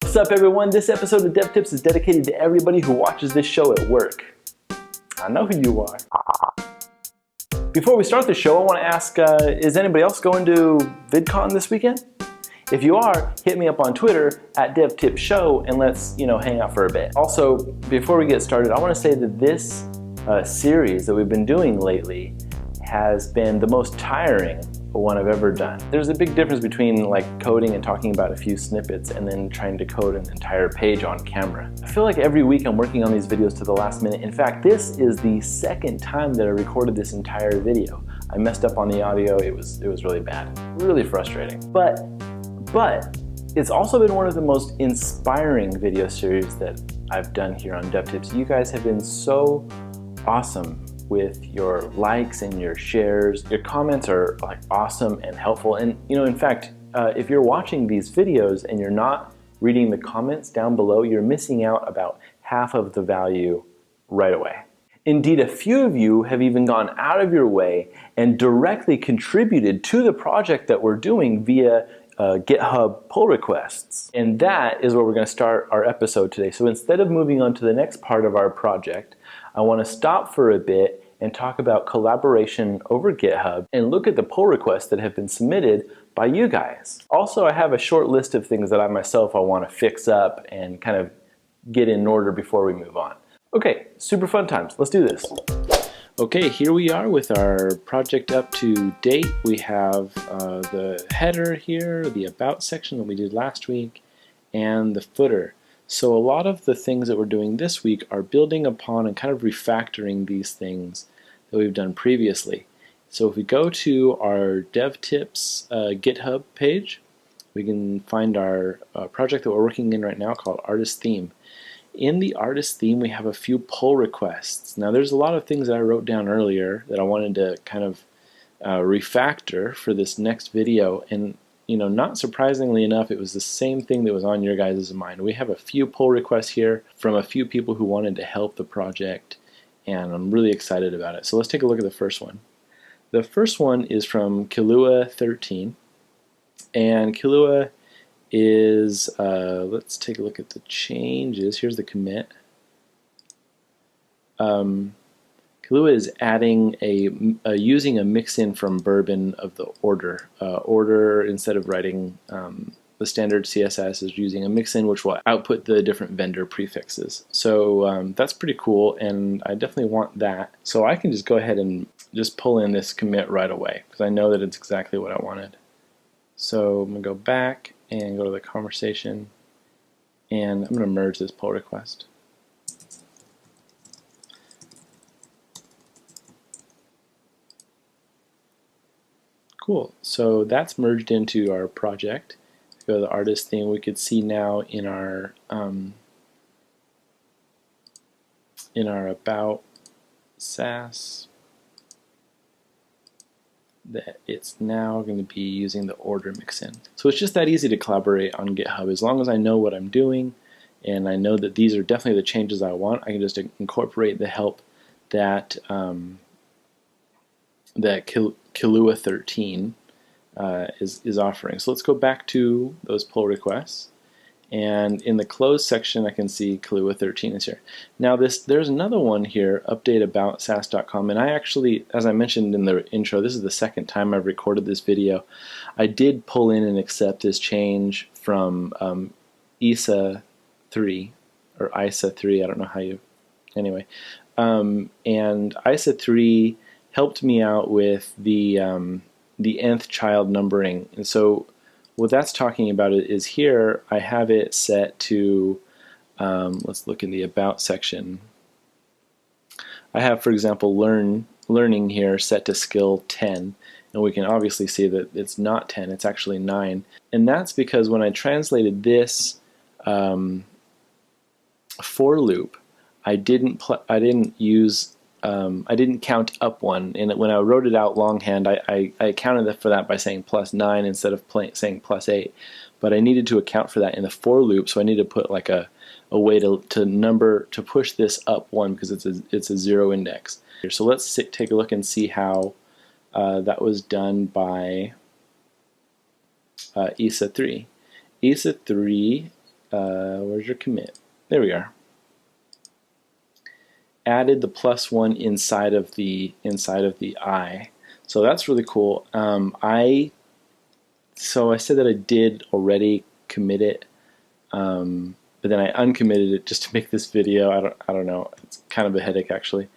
What's up everyone? This episode of DevTips is dedicated to everybody who watches this show at work. I know who you are. Before we start the show, I want to ask, is anybody else going to VidCon this weekend? If you are, hit me up on Twitter at DevTipsShow and let's, hang out for a bit. Also, before we get started, I want to say that this series that we've been doing lately has been the most tiring one I've ever done. There's a big difference between coding and talking about a few snippets and then trying to code an entire page on camera. I feel like every week I'm working on these videos to the last minute. In fact, this is the second time that I recorded this entire video. I messed up on the audio. It was really bad, really frustrating. But it's also been one of the most inspiring video series that I've done here on DevTips. You guys have been so awesome with your likes and your shares. Your comments are awesome and helpful. And in fact, if you're watching these videos and you're not reading the comments down below, you're missing out about half of the value right away. Indeed, a few of you have even gone out of your way and directly contributed to the project that we're doing via GitHub pull requests. And that is where we're going to start our episode today. So instead of moving on to the next part of our project, I want to stop for a bit and talk about collaboration over GitHub and look at the pull requests that have been submitted by you guys. Also, I have a short list of things that I myself want to fix up and kind of get in order before we move on. Okay, super fun times. Let's do this. Okay, here we are with our project up to date. We have the header here, the about section that we did last week, and the footer. So a lot of the things that we're doing this week are building upon and kind of refactoring these things that we've done previously. So if we go to our DevTips GitHub page, we can find our project that we're working in right now called Artist Theme. In the Artist Theme, we have a few pull requests. Now there's a lot of things that I wrote down earlier that I wanted to kind of refactor for this next video, and not surprisingly enough, it was the same thing that was on your guys' mind. We have a few pull requests here from a few people who wanted to help the project, and I'm really excited about it. So let's take a look at the first one. The first one is from Kilua13, and Kilua is, let's take a look at the changes. Here's the commit. Kilua is adding using a mix-in from Bourbon of the order. Order, instead of writing the standard CSS, is using a mix-in which will output the different vendor prefixes. So that's pretty cool, and I definitely want that. So I can just go ahead and just pull in this commit right away because I know that it's exactly what I wanted. So I'm going to go back and go to the conversation, and I'm going to merge this pull request. Cool, so that's merged into our project. Go to the artist theme. We could see now in our about SaaS that it's now going to be using the order mix-in. So it's just that easy to collaborate on GitHub. As long as I know what I'm doing and I know that these are definitely the changes I want, I can just incorporate the help that Kilua13 is offering. So let's go back to those pull requests, and in the closed section I can see Kilua13 is here. Now there's another one here, update about SaaS.com, and I actually, as I mentioned in the intro, this is the second time I've recorded this video. I did pull in and accept this change from ISA3, or ISA3, I don't know how you, anyway, and ISA3 helped me out with the nth child numbering. And so what that's talking about is here I have it set to, let's look in the about section. I have, for example, learning here set to skill 10, and we can obviously see that it's not 10, it's actually 9. And that's because when I translated this for loop, I didn't count up one, and when I wrote it out longhand, I accounted for that by saying +9 instead of saying +8. But I needed to account for that in the for loop, so I needed to put like a way to push this up one because it's a 0 index. So let's take a look and see how that was done by ISA3. ISA3 where's your commit? There we are. Added the +1 inside of the I. So that's really cool. So I said that I did already commit it, but then I uncommitted it just to make this video. I don't know. It's kind of a headache actually.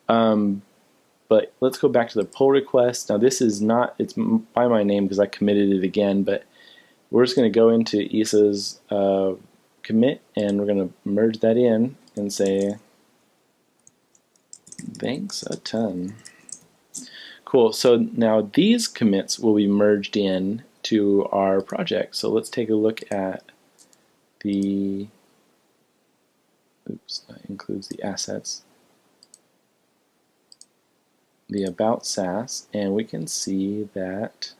But let's go back to the pull request. Now this is not, it's by my name because I committed it again, but we're just going to go into Isa's commit and we're going to merge that in and say thanks a ton. Cool, so now these commits will be merged in to our project. So let's take a look at the, oops, that includes the assets, the about SaaS, and we can see that,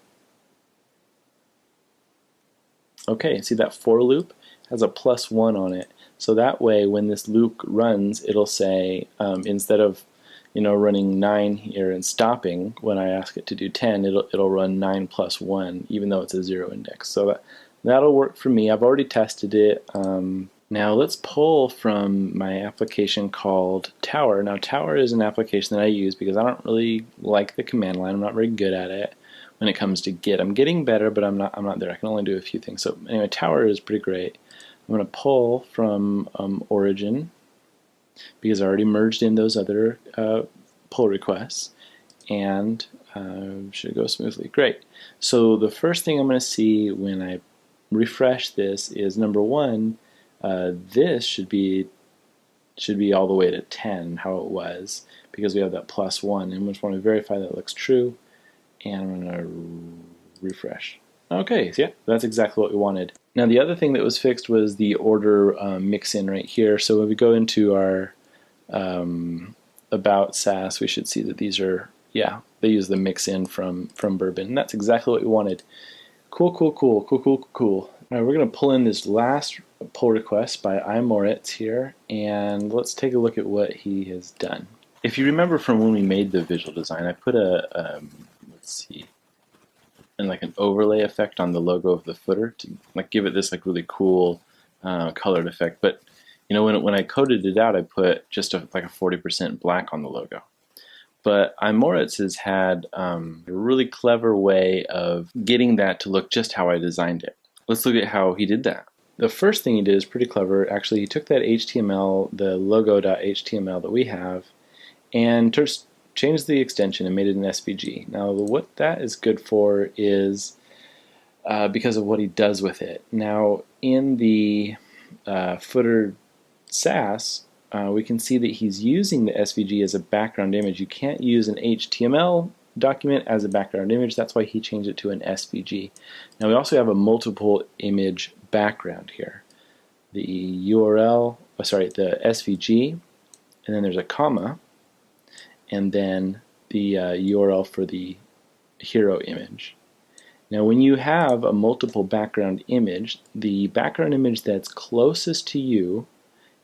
okay, see that for loop has a +1 on it. So that way when this loop runs, it'll say, instead of running 9 here and stopping when I ask it to do 10, it'll run 9 + 1, even though it's a 0 index. So that'll work for me. I've already tested it. Now let's pull from my application called Tower. Now Tower is an application that I use because I don't really like the command line. I'm not very good at it when it comes to Git. I'm getting better, but I'm not there. I can only do a few things. So anyway, Tower is pretty great. I'm going to pull from origin because I already merged in those other pull requests, and should go smoothly. Great. So the first thing I'm going to see when I refresh this is, number one, this should be all the way to 10, how it was, because we have that +1, and we just want to verify that it looks true, and I'm going to refresh. Okay, so yeah, that's exactly what we wanted. Now the other thing that was fixed was the order mix-in right here. So when we go into our about SaaS, we should see that these are, yeah, they use the mix-in from Bourbon, and that's exactly what we wanted. Cool, cool, cool, cool, cool, cool. All right, we're going to pull in this last pull request by iMoritz here, and let's take a look at what he has done. If you remember from when we made the visual design, I put a, let's see, and like an overlay effect on the logo of the footer to like give it this like really cool colored effect. But when I coded it out, I put just like a 40% black on the logo. But iMoritz has had a really clever way of getting that to look just how I designed it. Let's look at how he did that. The first thing he did is pretty clever. Actually, he took that HTML, the logo.html that we have, and just changed the extension and made it an SVG. Now, what that is good for is because of what he does with it. Now, in the footer SaaS, we can see that he's using the SVG as a background image. You can't use an HTML document as a background image. That's why he changed it to an SVG. Now we also have a multiple image background here. The URL, the SVG, and then there's a comma, and then the URL for the hero image. Now when you have a multiple background image, the background image that's closest to you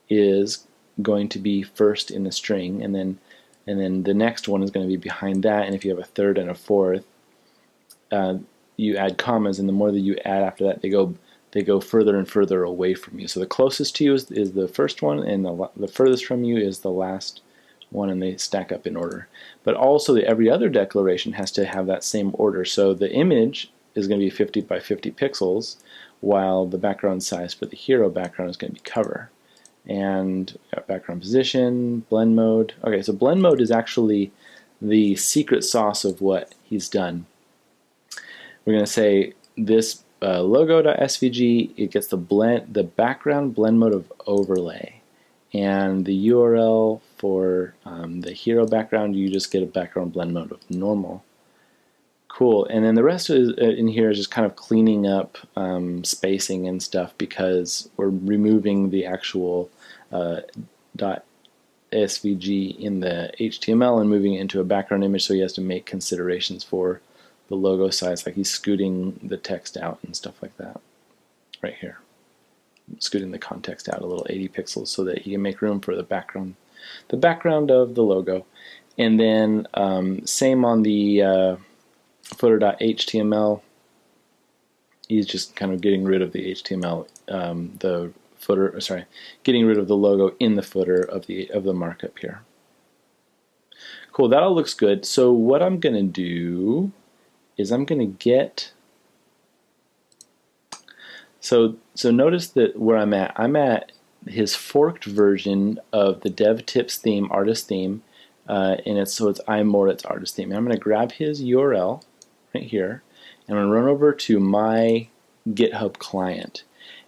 is going to be first in the string, and then the next one is going to be behind that, and if you have a third and a fourth, you add commas, and the more that you add after that, they go further and further away from you. So the closest to you is the first one, and the furthest from you is the last one, and they stack up in order. But also every other declaration has to have that same order. So the image is going to be 50 by 50 pixels, while the background size for the hero background is going to be cover. And background position, blend mode. Okay, so blend mode is actually the secret sauce of what he's done. We're going to say this logo.svg, it gets the background blend mode of overlay, and the URL for the hero background, you just get a background blend mode of normal. Cool, and then the rest in here is just kind of cleaning up spacing and stuff, because we're removing the actual .svg in the HTML and moving it into a background image, so he has to make considerations for the logo size, like he's scooting the text out and stuff like that. Right here, scooting the context out a little 80 pixels so that he can make room for the background of the logo. And then same on the footer.html, he's just kind of getting rid of the HTML the footer, sorry, getting rid of the logo in the footer of the markup here. Cool, that all looks good. So what I'm going to do is I'm going to get, so notice that where I'm at his forked version of the DevTips theme, artist theme, and it's iMoritz artist theme. And I'm going to grab his URL right here, and I'm going to run over to my GitHub client.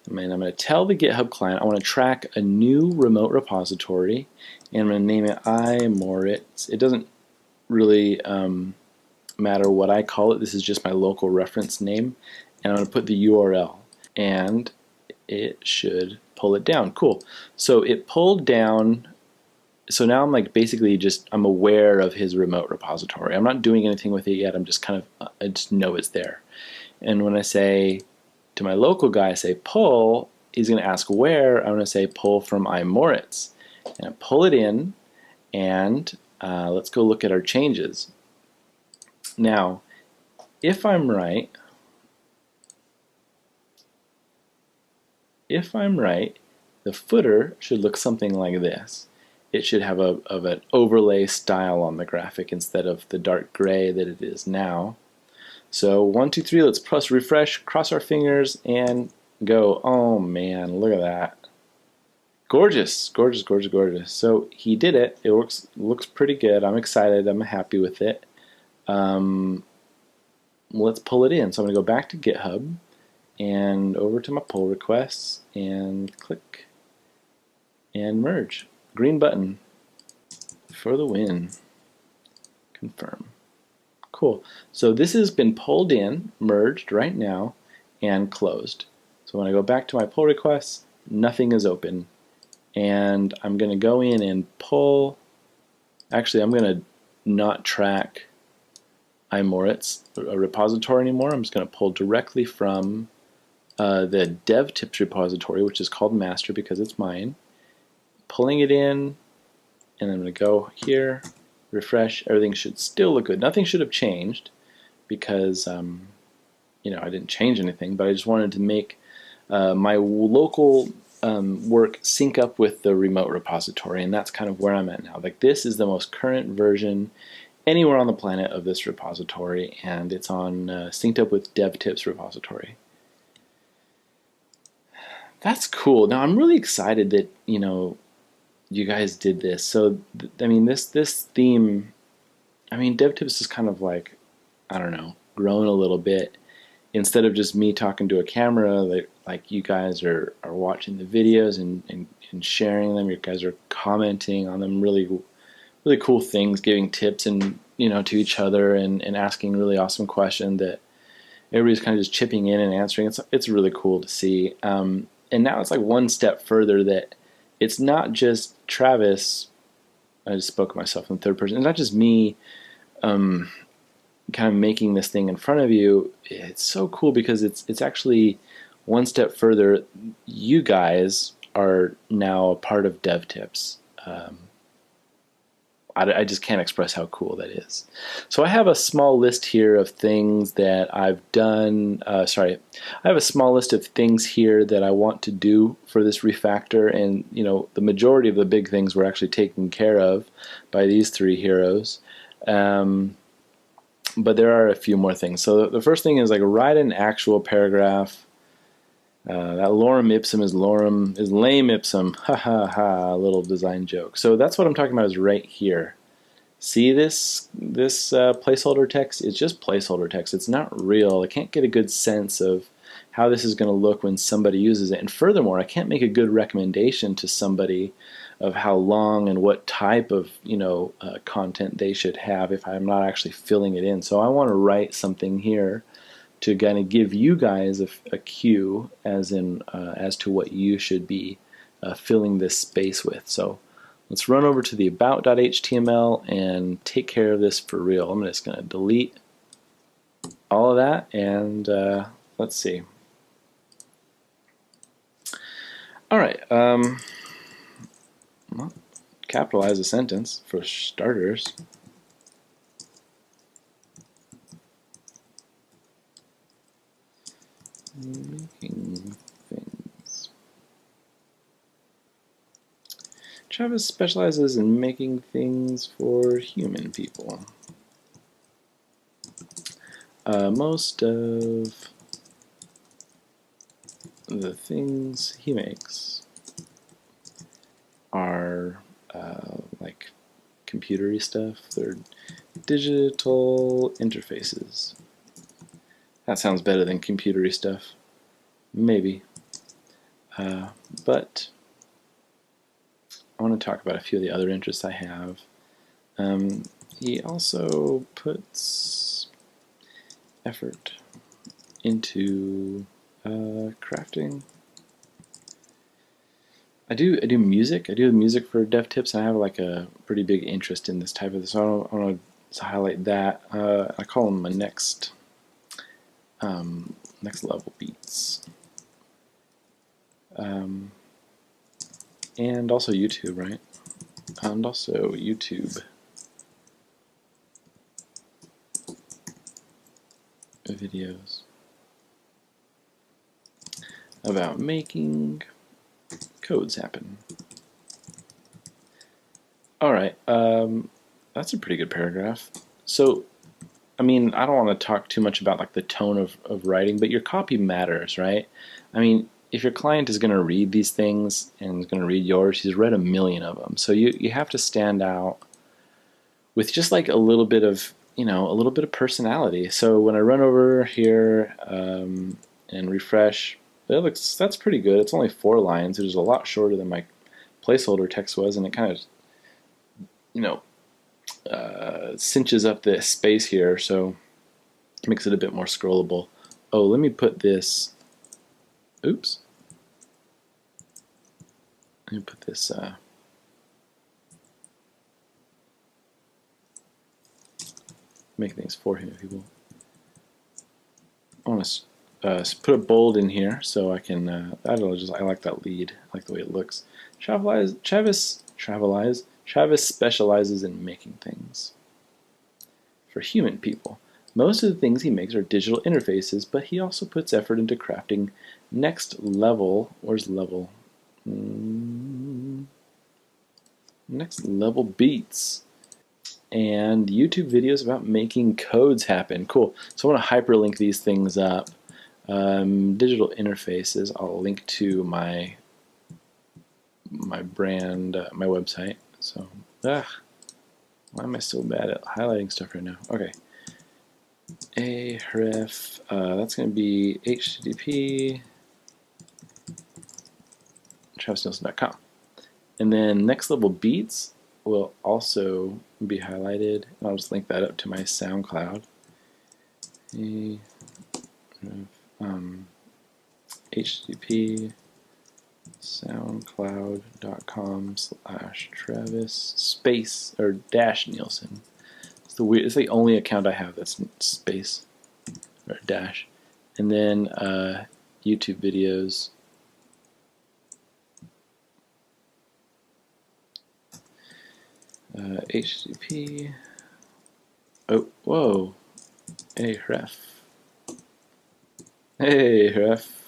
And I'm going to tell the GitHub client I want to track a new remote repository, and I'm going to name it iMoritz. It doesn't really matter what I call it. This is just my local reference name, and I'm going to put the URL, and it should pull it down. Cool. So it pulled down. So now I'm like basically I'm aware of his remote repository. I'm not doing anything with it yet. I'm just I just know it's there. And when I say to my local guy, I say pull, he's going to ask where. I'm going to say pull from iMoritz. And I pull it in, and let's go look at our changes. Now, if I'm right, the footer should look something like this. It should have an overlay style on the graphic instead of the dark gray that it is now. So 1, 2, 3, let's press refresh, cross our fingers, and go. Oh man, look at that. Gorgeous, gorgeous, gorgeous, gorgeous. So he did it. It looks pretty good. I'm excited. I'm happy with it. Let's pull it in. So I'm going to go back to GitHub and over to my pull requests and click and merge. Green button for the win. Confirm. Cool. So this has been pulled in, merged right now, and closed. So when I go back to my pull requests, nothing is open. And I'm going to go in and pull. Actually, I'm going to not track iMoritz, a repository, anymore. I'm just going to pull directly from the DevTips repository, which is called master because it's mine. Pulling it in, and I'm going to go here, refresh. Everything should still look good. Nothing should have changed because I didn't change anything, but I just wanted to make my local work sync up with the remote repository, and that's kind of where I'm at now. Like, this is the most current version anywhere on the planet of this repository, and it's on synced up with DevTips repository. That's cool. Now I'm really excited that you guys did this. So I mean, this theme, I mean, DevTips is kind of like, I don't know, grown a little bit. Instead of just me talking to a camera, like you guys are watching the videos and sharing them. You guys are commenting on them, really cool things, giving tips and to each other and asking really awesome questions that everybody's kind of just chipping in and answering. It's really cool to see. And now it's like one step further that it's not just Travis. I just spoke of myself in the third person. It's not just me kind of making this thing in front of you. It's so cool because it's actually one step further. You guys are now a part of DevTips. I just can't express how cool that is. So I have a small list here of things that I've done. I have a small list of things here that I want to do for this refactor, and the majority of the big things were actually taken care of by these three heroes. But there are a few more things. So the first thing is like write an actual paragraph. That lorem ipsum is lame ipsum. Ha ha ha, a little design joke. So that's what I'm talking about is right here. See this placeholder text? It's just placeholder text. It's not real. I can't get a good sense of how this is going to look when somebody uses it. And furthermore, I can't make a good recommendation to somebody of how long and what type of content they should have if I'm not actually filling it in. So I want to write something here to kind of give you guys a cue as to what you should be filling this space with. So let's run over to the about.html and take care of this for real. I'm just going to delete all of that, and let's see. All right. Well, capitalize a sentence for starters. Making things Travis specializes in making things for human people. Most of the things he makes are like computery stuff. They're digital interfaces. That sounds better than computery stuff. Maybe. But I want to talk about a few of the other interests I have. He also puts effort into crafting. I do music. I do music for DevTips, and I have like a pretty big interest in this type of this. So I want to highlight that. I call them my next level beats, and also YouTube, right? And also YouTube videos about making codes happen. Alright, that's a pretty good paragraph. So, I mean, I don't want to talk too much about like the tone of writing, but your copy matters, right? I mean, if your client is going to read these things and is going to read yours, he's read a million of them. So you have to stand out with just like a little bit of, a little bit of personality. So when I run over here and refresh, that's pretty good. It's only 4 lines, which is a lot shorter than my placeholder text was, and it kind of, cinches up the space here, so it makes it a bit more scrollable. Oh, let me put this, oops. Let me put this, make things for him, people. I want to put a bold in here so I can, I like that lead. I like the way it looks. Travis specializes in making things for human people. Most of the things he makes are digital interfaces, but he also puts effort into crafting next level. Where's level? Next level beats. And YouTube videos about making codes happen. Cool. So I want to hyperlink these things up. Digital interfaces. I'll link to my brand, my website. So, why am I so bad at highlighting stuff right now? Okay. Href, that's going to be http travisnielsen.com. And then next level beats will also be highlighted. I'll just link that up to my SoundCloud. http soundcloud.com/Travis space or dash Nielsen. It's the only account I have that's space or dash. And then YouTube videos. HTTP. Oh, whoa. Hey, Href. Hey, Href.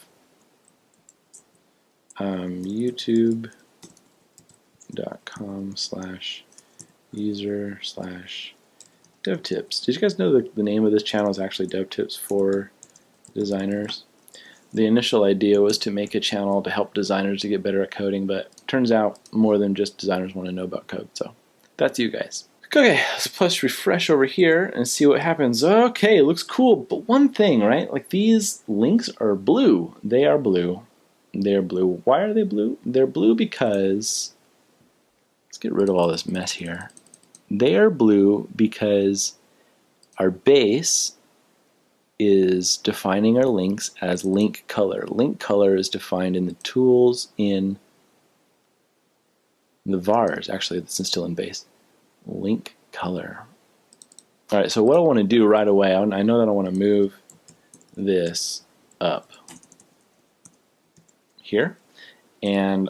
YouTube.com/user/DevTips. Did you guys know the name of this channel is actually DevTips for designers? The initial idea was to make a channel to help designers to get better at coding, but turns out more than just designers want to know about code, so that's you guys. Okay, let's plus refresh over here and see what happens. Okay, it looks cool, but one thing, right? Like these links are blue. They are blue. They're blue. Why are they blue? They're blue because, let's get rid of all this mess here. They are blue because our base is defining our links as link color. Link color is defined in the tools in the vars. Actually, this is still in base. Link color. All right, so what I want to do right away, I know that I want to move this up here, and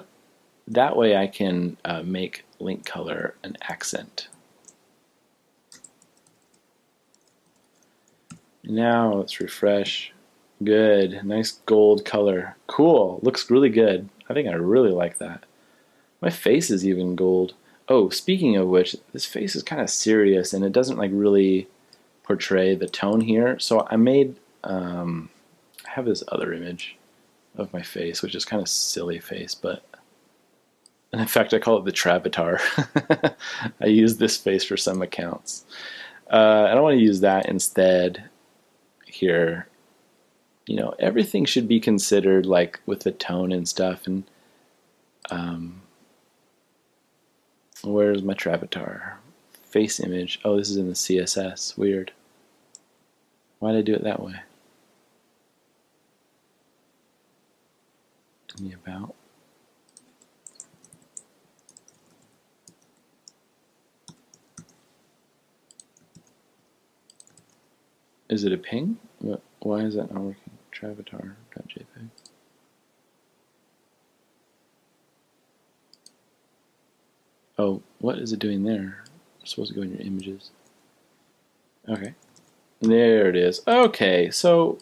that way I can make link color an accent. Now let's refresh. Good, nice gold color. Cool, looks really good. I think I really like that. My face is even gold. Oh, speaking of which, this face is kind of serious and it doesn't like really portray the tone here. So I made, I have this other image of my face, which is kind of silly face, but and in fact I call it the Travatar. I use this face for some accounts. I don't want to use that instead here. You know, everything should be considered like with the tone and stuff. And where's my Travatar? Face image. Oh, this is in the CSS. Weird. Why did I do it that way? In the about. Is it a ping? Why is that not working? Travatar.jpg. Oh, what is it doing there? It's supposed to go in your images. Okay. There it is. Okay, so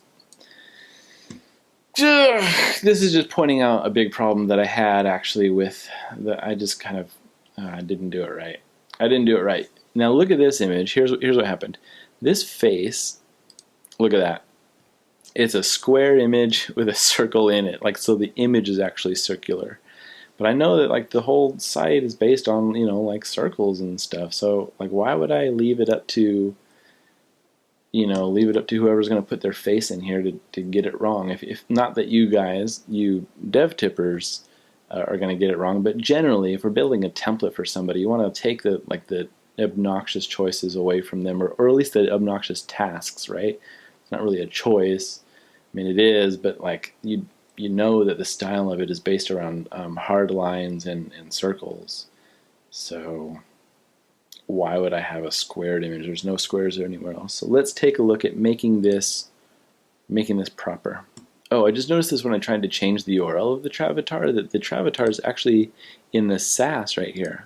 this is just pointing out a big problem that I had actually with I just kind of didn't do it right. I didn't do it right. Now look at this image. Here's what happened. This face, look at that. It's a square image with a circle in it. Like, so the image is actually circular. But I know that like the whole site is based on, you know, like circles and stuff. So like, why would I leave it up to, you know, leave it up to whoever's going to put their face in here to get it wrong? If not that you guys, you dev tippers, are going to get it wrong, but generally, if we're building a template for somebody, you want to take the obnoxious choices away from them, or at least the obnoxious tasks, right? It's not really a choice. I mean, it is, but like you know that the style of it is based around hard lines and circles. So why would I have a squared image? There's no squares anywhere else. So let's take a look at making this proper. Oh, I just noticed this when I tried to change the URL of the Travatar, that the Travatar is actually in the SAS right here,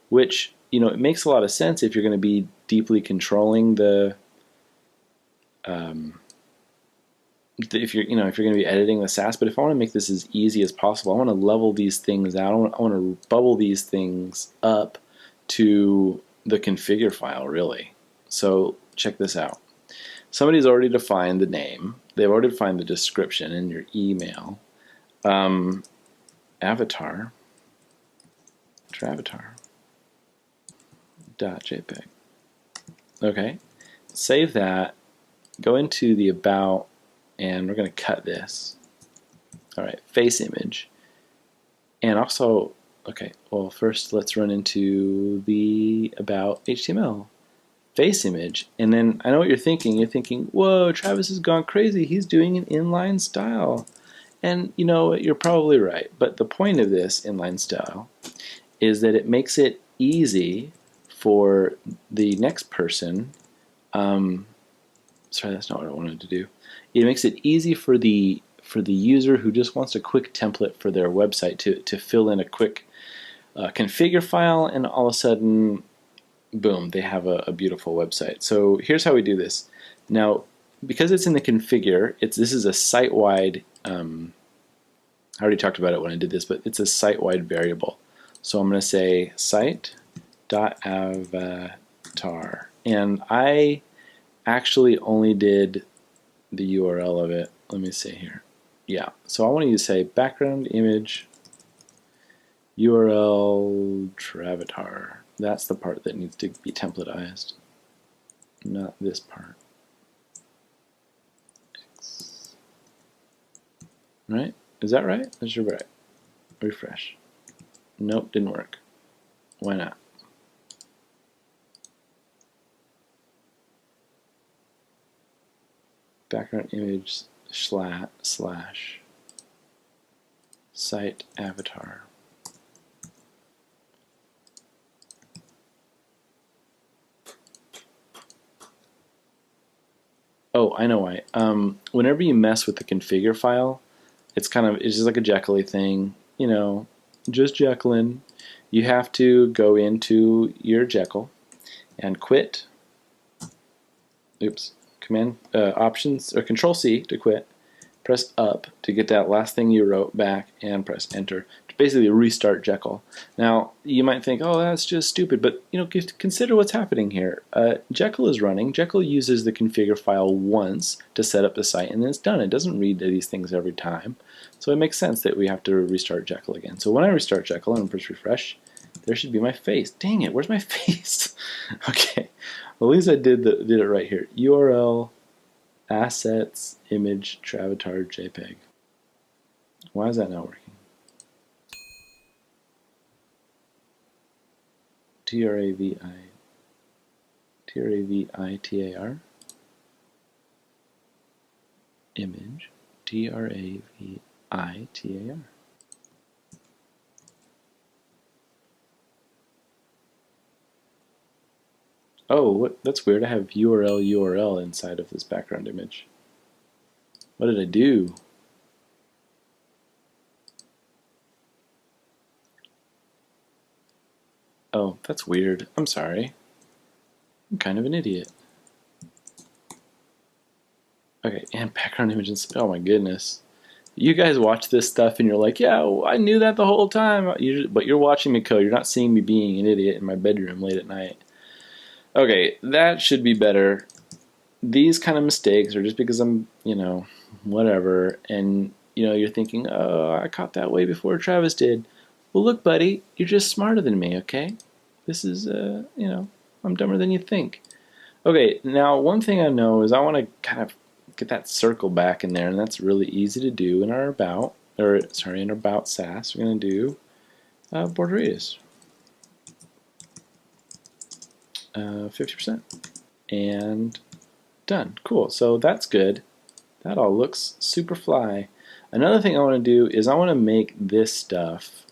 which, you know, it makes a lot of sense if you're going to be deeply controlling the if you're going to be editing the SAS. But if I want to make this as easy as possible, I want to level these things out. I want to bubble these things up to the configure file, really. So check this out. Somebody's already defined the name. They've already defined the description in your email. Avatar, Travatar.jpg. Okay, save that. Go into the about, and we're going to cut this. All right, face image. And also, okay, well, first let's run into the about HTML. Face image, and then I know what you're thinking. You're thinking, whoa, Travis has gone crazy. He's doing an inline style. And you know, you're probably right. But the point of this inline style is that it makes it easy for the next person. Sorry, that's not what I wanted to do. It makes it easy for the user who just wants a quick template for their website to fill in a quick configure file, and all of a sudden, boom, they have a beautiful website. So here's how we do this. Now, because it's in the configure, this is a site-wide, I already talked about it when I did this, but it's a site-wide variable. So I'm going to say site.avatar. And I actually only did the URL of it. Let me see here. Yeah, so I want you to say background image URL Travatar. That's the part that needs to be templatized, not this part. Right? Is that right? That's right. Refresh. Nope, didn't work. Why not? Background image slash site avatar. Oh, I know why. Whenever you mess with the configure file, it's just like a Jekyll thing, you know, just Jekyllin. You have to go into your Jekyll and quit. Oops. Command options or Control C to quit. Press up to get that last thing you wrote back, and press enter to basically restart Jekyll. Now, you might think, oh, that's just stupid, but consider what's happening here. Jekyll is running. Jekyll uses the configure file once to set up the site, and then it's done. It doesn't read these things every time. So it makes sense that we have to restart Jekyll again. So when I restart Jekyll and press refresh, there should be my face. Dang it, where's my face? Okay, well, at least I did it right here. URL, assets, image, travatar, JPEG. Why is that not working? TRAVITAR image TRAVITAR. Oh, that's weird. I have URL inside of this background image. What did I do? Oh, that's weird. I'm sorry. I'm kind of an idiot. Okay, and background images. Oh my goodness. You guys watch this stuff and you're like, yeah, well, I knew that the whole time. But you're watching me code. You're not seeing me being an idiot in my bedroom late at night. Okay, that should be better. These kind of mistakes are just because I'm, whatever. And, you're thinking, oh, I caught that way before Travis did. Well, look, buddy, you're just smarter than me, okay? This is, I'm dumber than you think. Okay, now one thing I know is I want to kind of get that circle back in there, and that's really easy to do in our about, in our about Sass. We're going to do border radius, 50%, and done. Cool. So that's good. That all looks super fly. Another thing I want to do is I want to make this stuff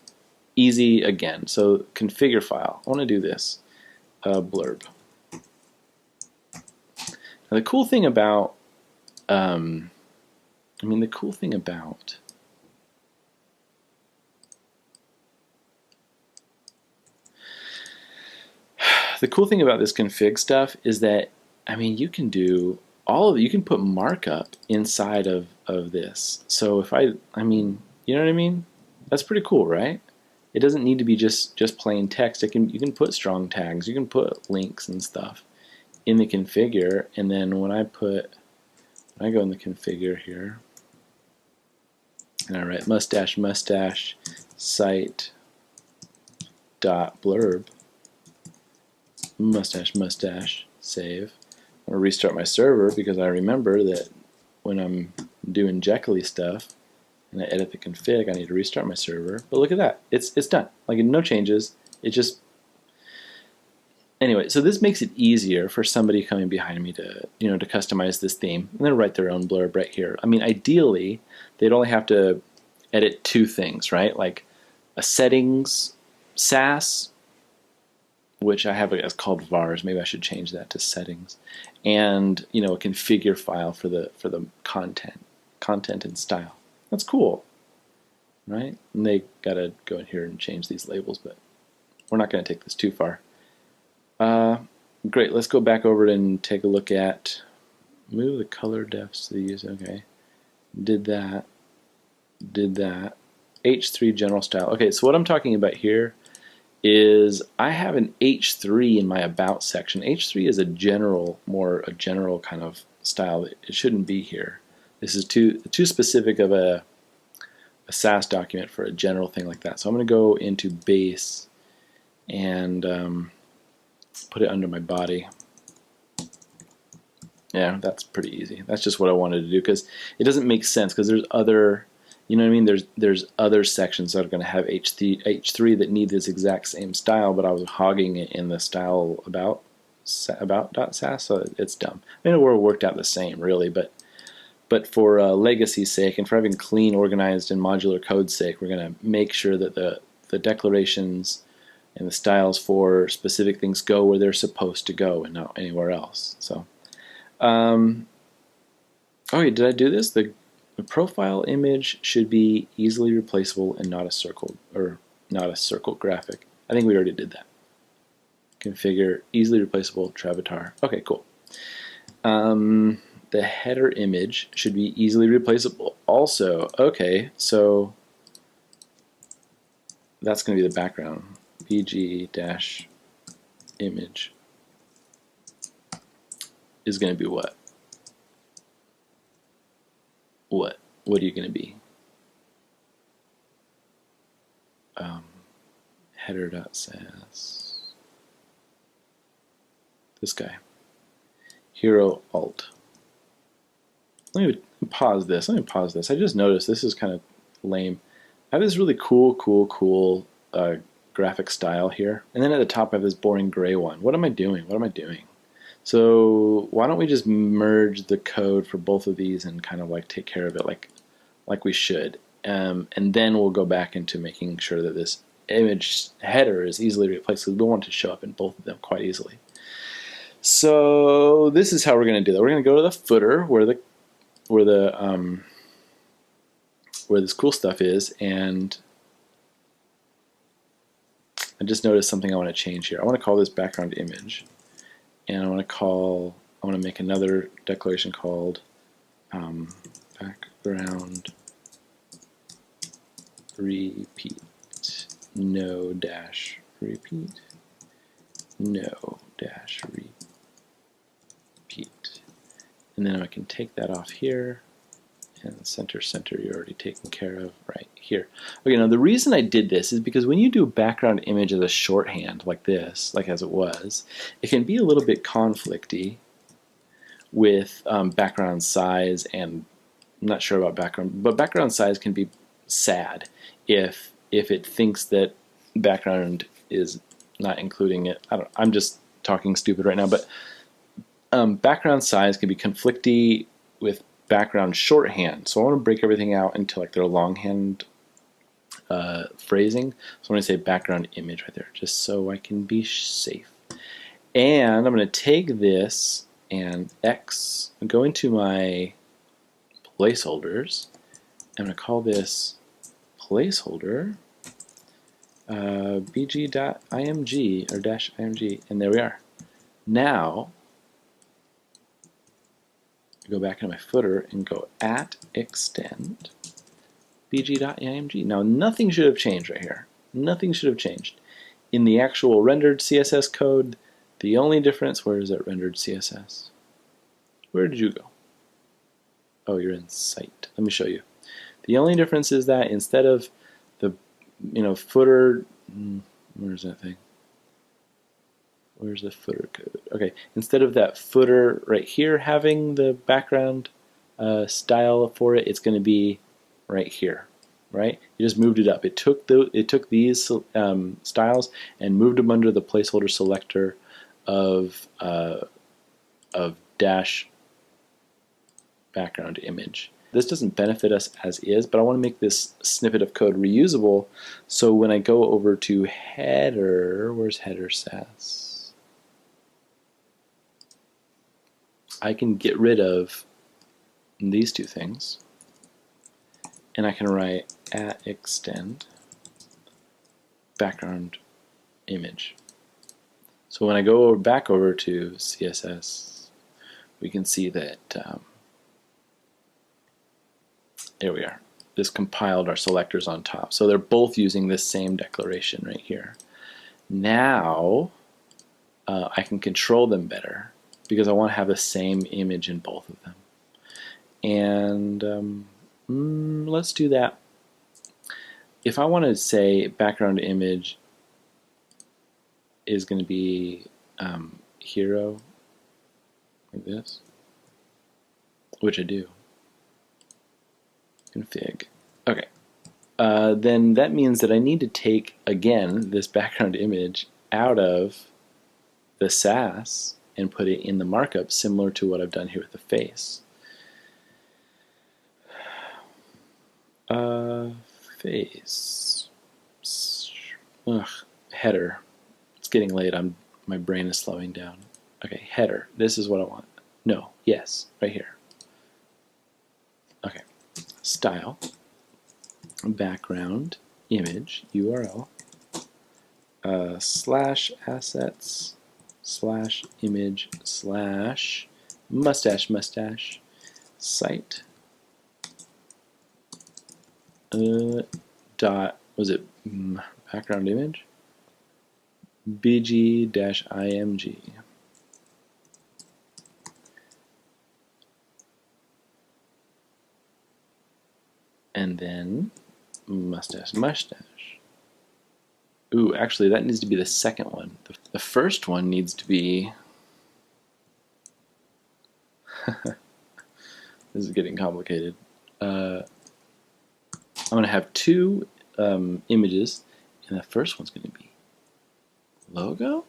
easy again. So configure file. I want to do this blurb. Now the cool thing about the cool thing about this config stuff is that you can do all of it. You can put markup inside of this. So if you know what I mean? That's pretty cool, right? It doesn't need to be just plain text. You can put strong tags. You can put links and stuff in the configure, and then when I go in the configure here and I write mustache site dot blurb mustache save. I'm going to restart my server because I remember that when I'm doing Jekyll-y stuff and I edit the config, I need to restart my server. But look at that. It's done. No changes. It just... Anyway, so this makes it easier for somebody coming behind me to, to customize this theme and then write their own blurb right here. Ideally, they'd only have to edit two things, right? Like a settings Sass, which I have as called vars. Maybe I should change that to settings, and a configure file for the content and style. That's cool, right? And they gotta go in here and change these labels, but we're not going to take this too far. Great. Let's go back over and take a look at move the color defs to the user. Okay, did that. H3 general style. Okay, so what I'm talking about here is I have an H3 in my about section. H3 is a general kind of style. It shouldn't be here. This is too specific of a Sass document for a general thing like that. So I'm going to go into base and put it under my body. Yeah, that's pretty easy. That's just what I wanted to do because it doesn't make sense because there's other, there's other sections that are going to have H3 that need this exact same style, but I was hogging it in the style about.sass, so it's dumb. It would have worked out the same, really, but for legacy's sake and for having clean, organized, and modular code's sake, we're going to make sure that the declarations and the styles for specific things go where they're supposed to go and not anywhere else. So, oh yeah, did I do this? The profile image should be easily replaceable and not a circle graphic. I think we already did that. Configure easily replaceable travatar. Okay, cool. The header image should be easily replaceable. Also, okay, so that's going to be the background. bg-image is going to be what? What are you going to be? Header.sass. This guy. Hero alt. Let me pause this. I just noticed this is kind of lame. I have this really cool graphic style here, and then at the top I have this boring gray one. What am I doing? So why don't we just merge the code for both of these and kind of like take care of it like we should, and then we'll go back into making sure that this image header is easily replaced, because we want it to show up in both of them quite easily. So this is how we're going to do that. We're going to go to the footer where this cool stuff is, and I just noticed something I want to change here. I want to call this background image, and I want to make another declaration called background repeat, no dash repeat, no dash repeat. And then I can take that off here, and center you're already taken care of right here. Okay, now the reason I did this is because when you do background image as a shorthand like this, like as it was, it can be a little bit conflicty with background size, and I'm not sure about background, but background size can be sad if it thinks that background is not including it. I'm just talking stupid right now, but background size can be conflicty with background shorthand. So I want to break everything out into like their longhand phrasing. So I'm going to say background image right there, just so I can be safe. And I'm going to take this and go into my placeholders. I'm going to call this placeholder bg.img or -img, and there we are. Now go back into my footer and go @extend bg.img. Now nothing should have changed right here. Nothing should have changed. In the actual rendered CSS code, the only difference, where is that rendered CSS? Where did you go? Oh, you're in site. Let me show you. The only difference is that instead of the footer, where's that thing? Where's the footer code? Okay, instead of that footer right here having the background style for it, it's going to be right here, right? You just moved it up. It took these styles and moved them under the placeholder selector of dash background image. This doesn't benefit us as is, but I want to make this snippet of code reusable. So when I go over to header, where's header sass? I can get rid of these two things, and I can write @extend background image. So when I go back over to CSS, we can see that there we are. This compiled our selectors on top. So they're both using this same declaration right here. Now I can control them better because I want to have the same image in both of them. And let's do that. If I want to say background image is going to be hero, like this, which I do. Config. Okay. Then that means that I need to take, again, this background image out of the sass and put it in the markup, similar to what I've done here with the face. Face. Ugh, header. It's getting late. My brain is slowing down. Okay, header. This is what I want. No. Yes. Right here. Okay. Style. Background image URL /assets /image /mustache site dot, was it background image, bg-img. And then mustache. Ooh, actually that needs to be the second one. The first one needs to be this is getting complicated. I'm going to have two images, and the first one's going to be logo?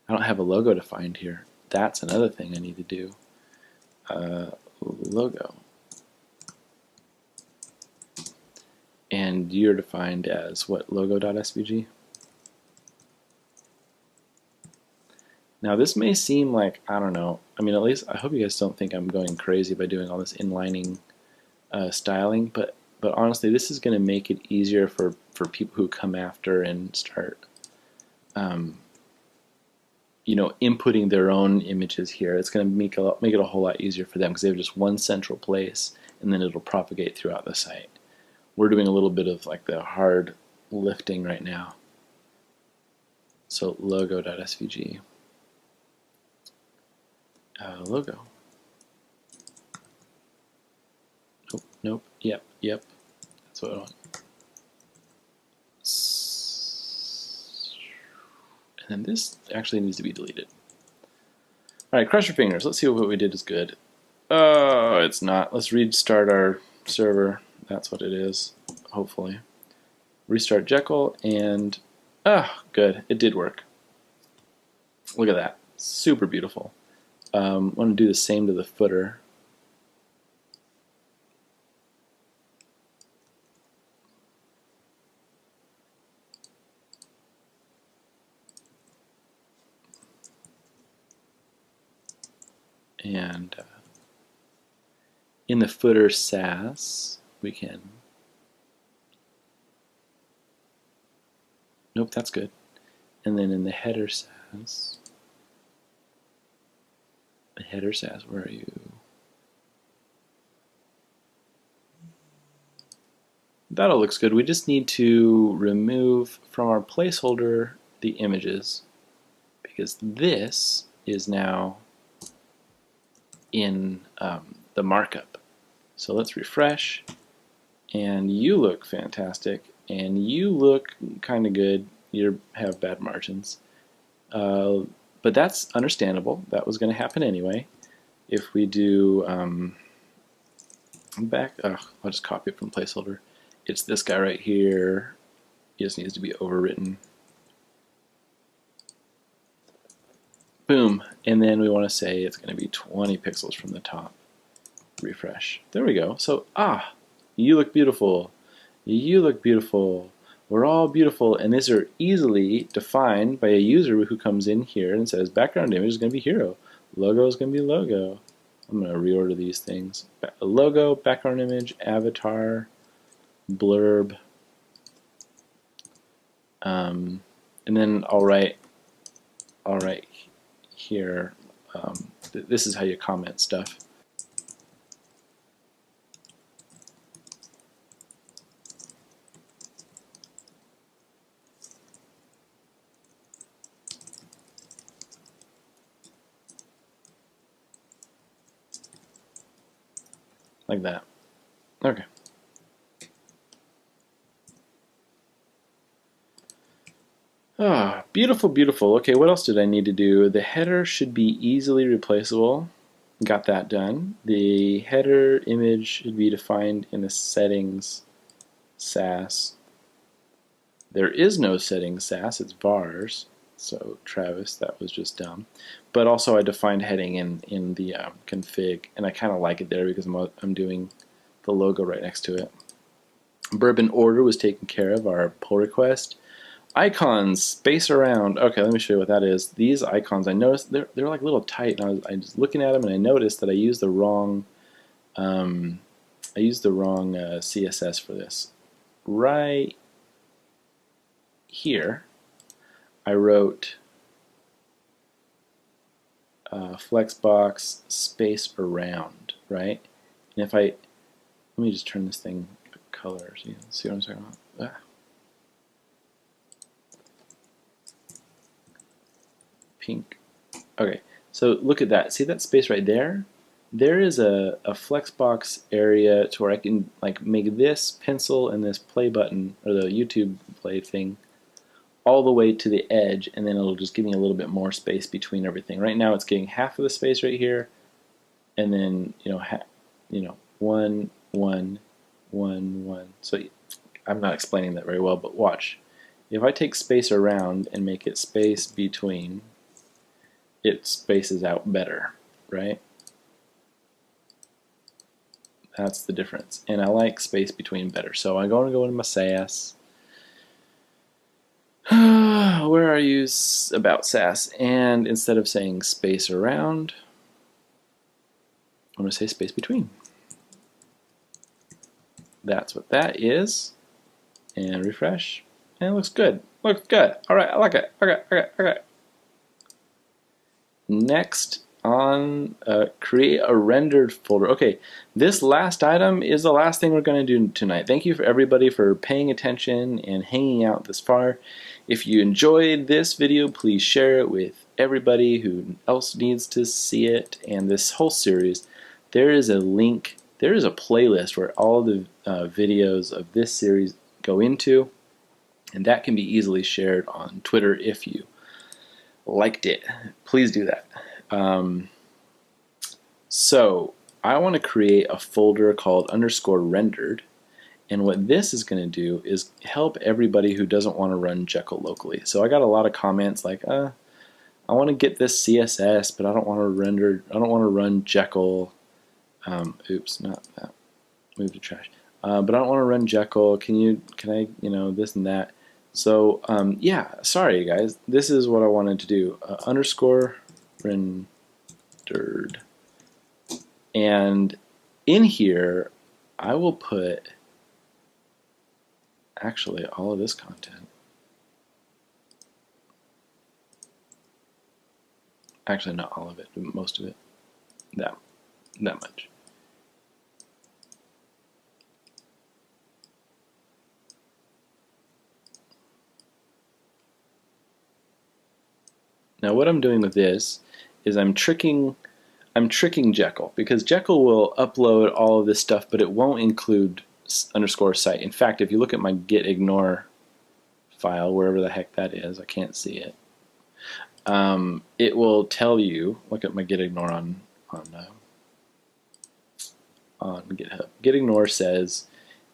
I don't have a logo defined here. That's another thing I need to do. Logo. And you're defined as what, logo.svg? Now this may seem like, I don't know, I mean at least I hope you guys don't think I'm going crazy by doing all this inlining styling, but honestly this is going to make it easier for people who come after and start you know, inputting their own images here. It's going to make it a whole lot easier for them because they have just one central place and then it'll propagate throughout the site. We're doing a little bit of like the hard lifting right now. So logo.svg. Logo. Nope. Yep. That's what I want. And then this actually needs to be deleted. All right, cross your fingers. Let's see what we did is good. Oh, it's not. Let's restart our server. That's what it is, hopefully. Restart Jekyll and, good. It did work. Look at that. Super beautiful. I want to do the same to the footer. And in the footer SAS, we can, nope, that's good. And then in the header SAS, where are you? That all looks good. We just need to remove from our placeholder the images because this is now in the markup. So let's refresh, and you look fantastic, and you look kind of good. You have bad margins, but that's understandable. That was going to happen anyway. If we do back, I'll just copy it from placeholder. It's this guy right here. He just needs to be overwritten. Boom, and then we want to say it's going to be 20 pixels from the top. Refresh. There we go. So, you look beautiful. You look beautiful. We're all beautiful, and these are easily defined by a user who comes in here and says background image is going to be hero. Logo is going to be logo. I'm going to reorder these things. Logo, background image, avatar, blurb, and then I'll write here. This is how you comment stuff. Like that. Okay. Beautiful, beautiful. Okay, what else did I need to do? The header should be easily replaceable. Got that done. The header image should be defined in the settings SAS. There is no settings SAS, it's vars. So Travis, that was just dumb. But also I defined heading in the config, and I kind of like it there because I'm doing the logo right next to it. Bourbon order was taken care of, our pull request. Icons, space around. Okay, let me show you what that is. These icons, I noticed they're like a little tight, and I was looking at them, and I noticed that I used the wrong CSS for this. Right here, I wrote flexbox space around, right? And if let me just turn this thing color so you can see what I'm talking about. pink. Okay, so look at that. See that space right there? There is a flexbox area to where I can like make this pencil and this play button, or the YouTube play thing, all the way to the edge, and then it'll just give me a little bit more space between everything. Right now it's getting half of the space right here, and then one, one, one, one. So I'm not explaining that very well, but watch. If I take space around and make it space between, it spaces out better, right? That's the difference. And I like space between better. So I'm going to go into my SAS. Where are you? About SAS. And instead of saying space around, I'm going to say space between. That's what that is. And refresh. And it looks good. Looks good. All right, I like it. Okay. Next on create a rendered folder. Okay, this last item is the last thing we're going to do tonight. Thank you for everybody for paying attention and hanging out this far. If you enjoyed this video, please share it with everybody who else needs to see it. And this whole series, there is a link, there is a playlist where all the videos of this series go into, and that can be easily shared on Twitter if you liked it. Please do that. So I want to create a folder called _rendered, and what this is going to do is help everybody who doesn't want to run Jekyll locally. So I got a lot of comments like, I want to get this CSS, but I don't want to run Jekyll. Oops, not that. Move to trash. But I don't want to run Jekyll. Can I, this and that. So yeah, sorry guys. This is what I wanted to do. _rendered. And in here, I will put actually all of this content. Actually, not all of it, but most of it. That much. Now what I'm doing with this is I'm tricking Jekyll, because Jekyll will upload all of this stuff, but it won't include _site. In fact, if you look at my git ignore file, wherever the heck that is, I can't see it. It will tell you. Look at my git ignore on GitHub. Git ignore says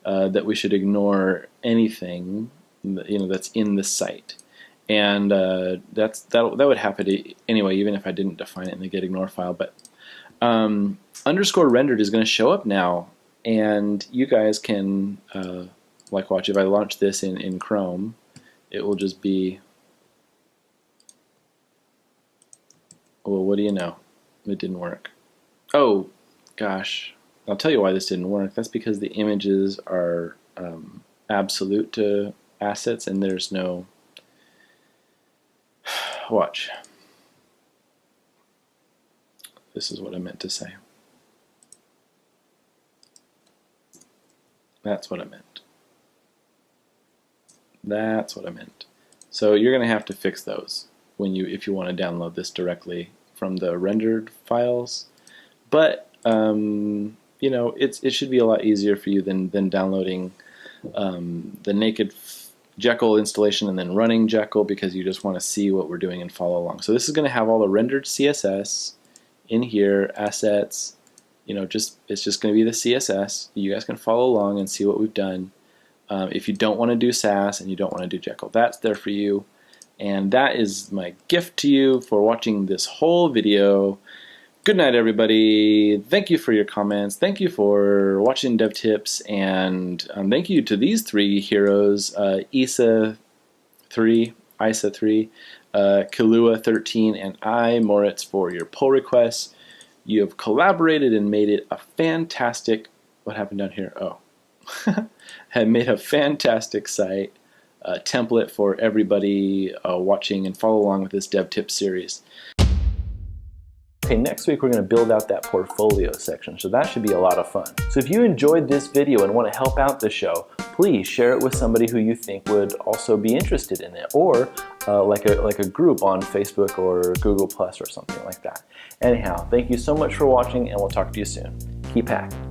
that we should ignore anything that's in the site. And that would happen anyway, even if I didn't define it in the git ignore file. But _rendered is going to show up now, and you guys can like watch. If I launch this in Chrome, it will just be, well, what do you know? It didn't work. Oh gosh, I'll tell you why this didn't work. That's because the images are absolute to assets, and there's no. Watch. This is what I meant to say. That's what I meant. That's what I meant. So you're going to have to fix those if you want to download this directly from the rendered files. But it should be a lot easier for you than downloading the naked Jekyll installation and then running Jekyll, because you just want to see what we're doing and follow along. So this is going to have all the rendered CSS in here, assets. It's just going to be the CSS. You guys can follow along and see what we've done. If you don't want to do SAS and you don't want to do Jekyll, that's there for you. And that is my gift to you for watching this whole video. Good night, everybody. Thank you for your comments. Thank you for watching DevTips, and thank you to these three heroes, Isa3, Kalua13, and I, Moritz, for your pull requests. You have collaborated and made it a fantastic. What happened down here? Oh, had made a fantastic site, template for everybody watching and follow along with this DevTips series. Okay, next week we're going to build out that portfolio section, so that should be a lot of fun. So if you enjoyed this video and want to help out the show, please share it with somebody who you think would also be interested in it. Or like a group on Facebook or Google Plus or something like that. Anyhow, thank you so much for watching, and we'll talk to you soon. Keep hacking.